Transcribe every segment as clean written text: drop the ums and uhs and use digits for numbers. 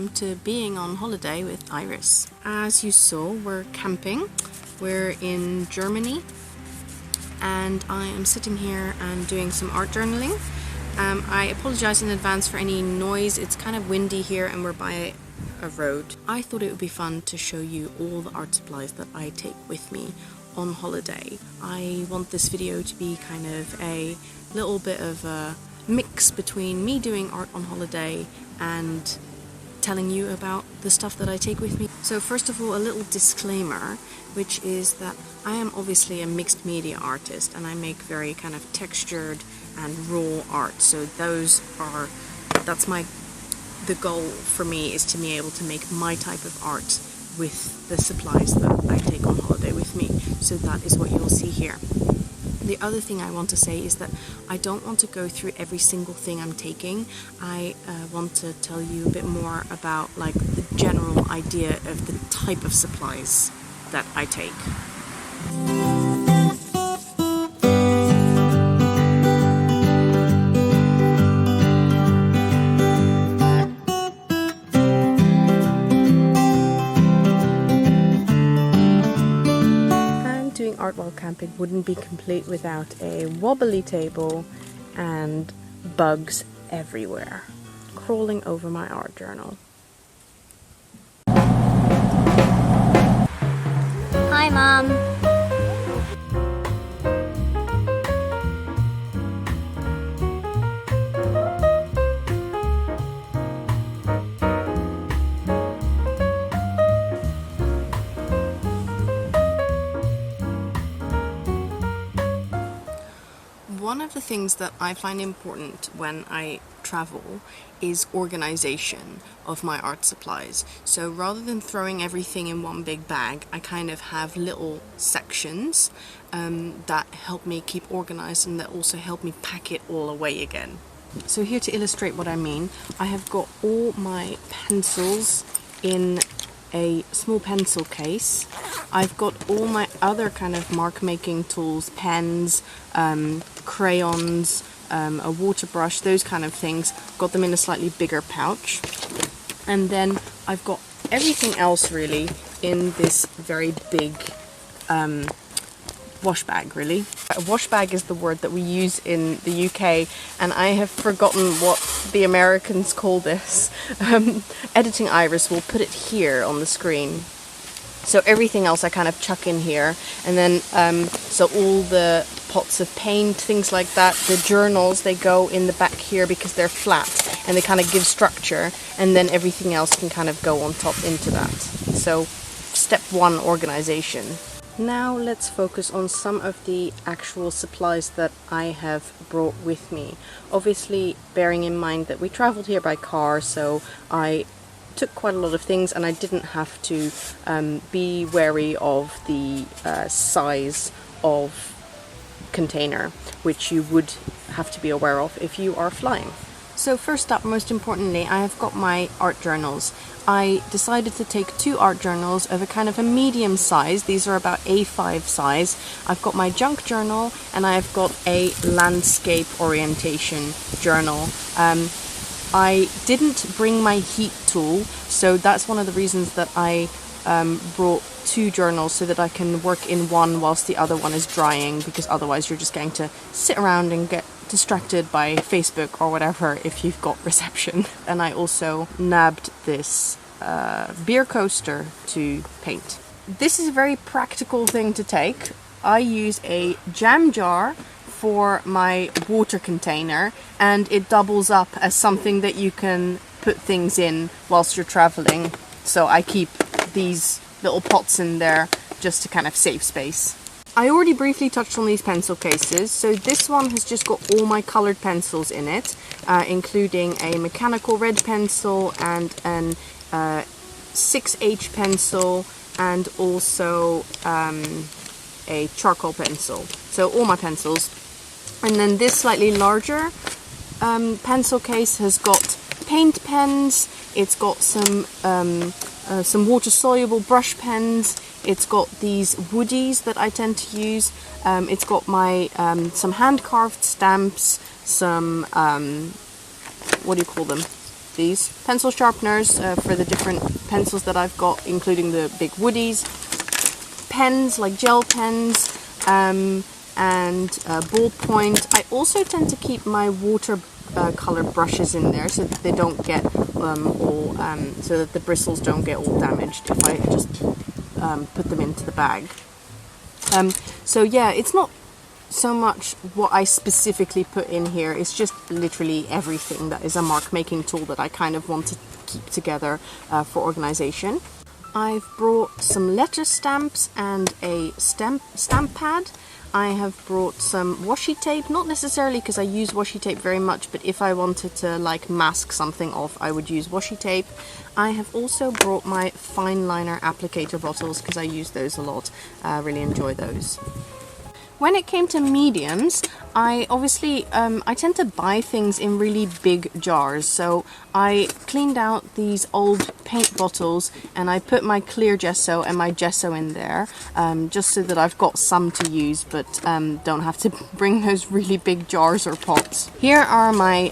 welcome to being on holiday with Iris. As you saw, we're camping. We're in Germany and I am sitting here and doing some art journaling. I apologize in advance for any noise. It's kind of windy here and we're by a road. I thought it would be fun to show you all the art supplies that I take with me on holiday. I want this video to be kind of a little bit of a mix between me doing art on holiday and telling you about the stuff that I take with me. So first of all, a little disclaimer, which is that I am obviously a mixed media artist and I make very kind of textured and raw art. So the goal for me is to be able to make my type of art with the supplies that I take on holiday with me. So that is what you'll see here. The other thing I want to say is that I don't want to go through every single thing I'm taking. I want to tell you a bit more about like the general idea of the type of supplies that I take. Art while camping wouldn't be complete without a wobbly table and bugs everywhere crawling over my art journal. Hi, Mom. One of the things that I find important when I travel is organization of my art supplies. So rather than throwing everything in one big bag, I kind of have little sections that help me keep organized and that also help me pack it all away again. So here to illustrate what I mean, I have got all my pencils in a small pencil case. I've got all my other kind of mark making tools, pens, crayons, a water brush, those kind of things. Got them in a slightly bigger pouch. And then I've got everything else really in this very big wash bag, really. A wash bag is the word that we use in the UK and I have forgotten what the Americans call this. Editing Iris will put it here on the screen. So everything else I kind of chuck in here, and then so all the pots of paint, things like that, the journals, they go in the back here because they're flat and they kind of give structure, and then everything else can kind of go on top into that. So step one, organization. Now let's focus on some of the actual supplies that I have brought with me. Obviously bearing in mind that we traveled here by car, so I took quite a lot of things and I didn't have to be wary of the size of container, which you would have to be aware of if you are flying. So first up, most importantly, I have got my art journals. I decided to take two art journals of a kind of a medium size. These are about A5 size. I've got my junk journal and I've got a landscape orientation journal. I didn't bring my heat tool, so that's one of the reasons that I brought two journals, so that I can work in one whilst the other one is drying, because otherwise you're just going to sit around and get distracted by Facebook or whatever if you've got reception. And I also nabbed this beer coaster to paint. This is a very practical thing to take. I use a jam jar for my water container and it doubles up as something that you can put things in whilst you're traveling. So I keep these little pots in there just to kind of save space. I already briefly touched on these pencil cases. So this one has just got all my colored pencils in it, including a mechanical red pencil and an 6H pencil and also a charcoal pencil. So all my pencils. And then this slightly larger pencil case has got paint pens, it's got some water-soluble brush pens, it's got these woodies that I tend to use, it's got my some hand-carved stamps, some, what do you call them? these pencil sharpeners for the different pencils that I've got, including the big woodies, pens like gel pens, and ballpoint. I also tend to keep my watercolor brushes in there so that they don't get so that the bristles don't get all damaged if I just put them into the bag. So yeah, it's not so much what I specifically put in here, it's just literally everything that is a mark making tool that I kind of want to keep together for organization. I've brought some letter stamps and a stamp pad. I have brought some washi tape, not necessarily because I use washi tape very much, but if I wanted to like mask something off, I would use washi tape. I have also brought my fine liner applicator bottles because I use those a lot. I really enjoy those. When it came to mediums, I obviously, I tend to buy things in really big jars, so I cleaned out these old paint bottles and I put my clear gesso and my gesso in there, just so that I've got some to use, but don't have to bring those really big jars or pots. Here are my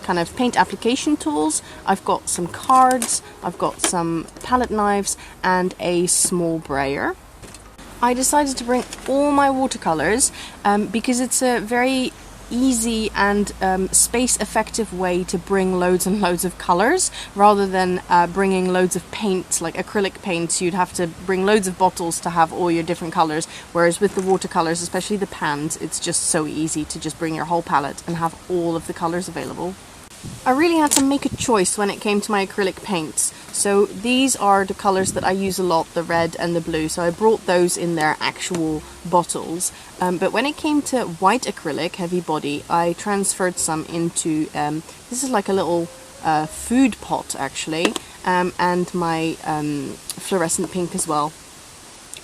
kind of paint application tools. I've got some cards, I've got some palette knives and a small brayer. I decided to bring all my watercolors because it's a very easy and space effective way to bring loads and loads of colors rather than bringing loads of paints like acrylic paints. You'd have to bring loads of bottles to have all your different colors, whereas with the watercolors, especially the pans, it's just so easy to just bring your whole palette and have all of the colors available. I really had to make a choice when it came to my acrylic paints. So these are the colors that I use a lot, the red and the blue, so I brought those in their actual bottles. But when it came to white acrylic, heavy body, I transferred some into, this is like a little food pot actually, and my fluorescent pink as well.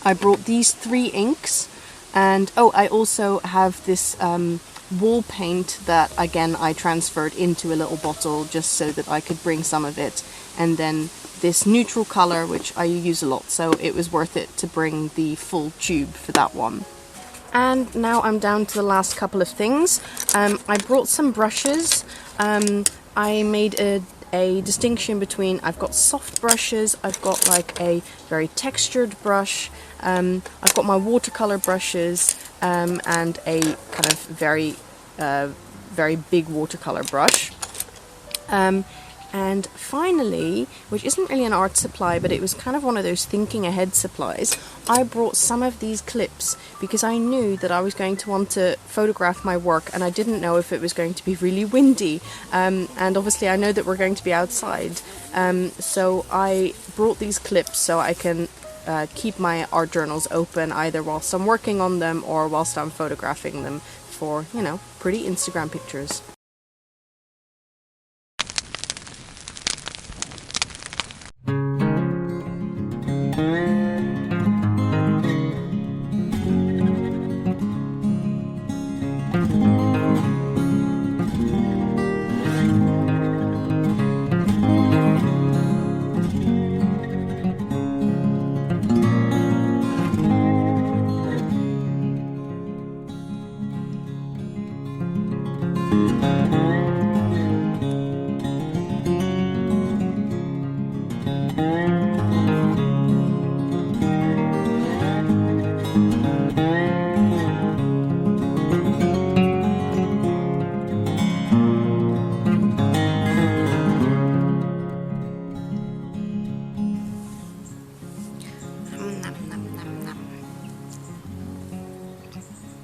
I brought these 3 inks, and oh, I also have this wall paint that again I transferred into a little bottle just so that I could bring some of it, and then this neutral color which I use a lot, so it was worth it to bring the full tube for that one. And now I'm down to the last couple of things. I brought some brushes. I made a distinction between, I've got soft brushes, I've got like a very textured brush, I've got my watercolor brushes, and a kind of very big watercolor brush. And finally, which isn't really an art supply, but it was kind of one of those thinking ahead supplies, I brought some of these clips because I knew that I was going to want to photograph my work and I didn't know if it was going to be really windy. And obviously I know that we're going to be outside. So I brought these clips so I can keep my art journals open either whilst I'm working on them or whilst I'm photographing them for, you know, pretty Instagram pictures.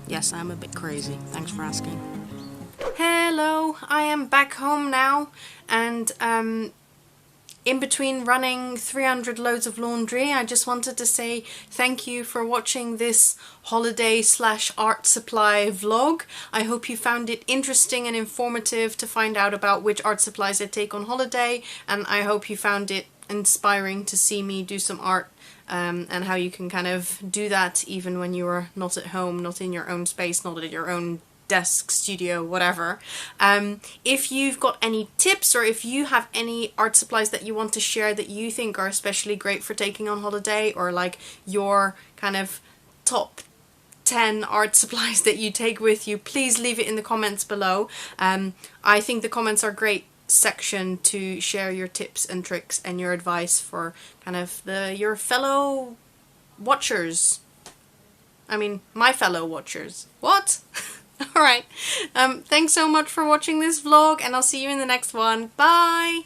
Yes, I'm a bit crazy. Thanks for asking. Hello, I am back home now, and in between running 300 loads of laundry, I just wanted to say thank you for watching this holiday/art supply vlog. I hope you found it interesting and informative to find out about which art supplies I take on holiday, and I hope you found it inspiring to see me do some art, and how you can kind of do that even when you are not at home, not in your own space, not at your own desk, studio, whatever. If you've got any tips or if you have any art supplies that you want to share that you think are especially great for taking on holiday, or like your kind of top 10 art supplies that you take with you, please leave it in the comments below. I think the comments are great section to share your tips and tricks and your advice for kind of your fellow watchers. I mean, my fellow watchers. What? Alright. Thanks so much for watching this vlog, and I'll see you in the next one. Bye!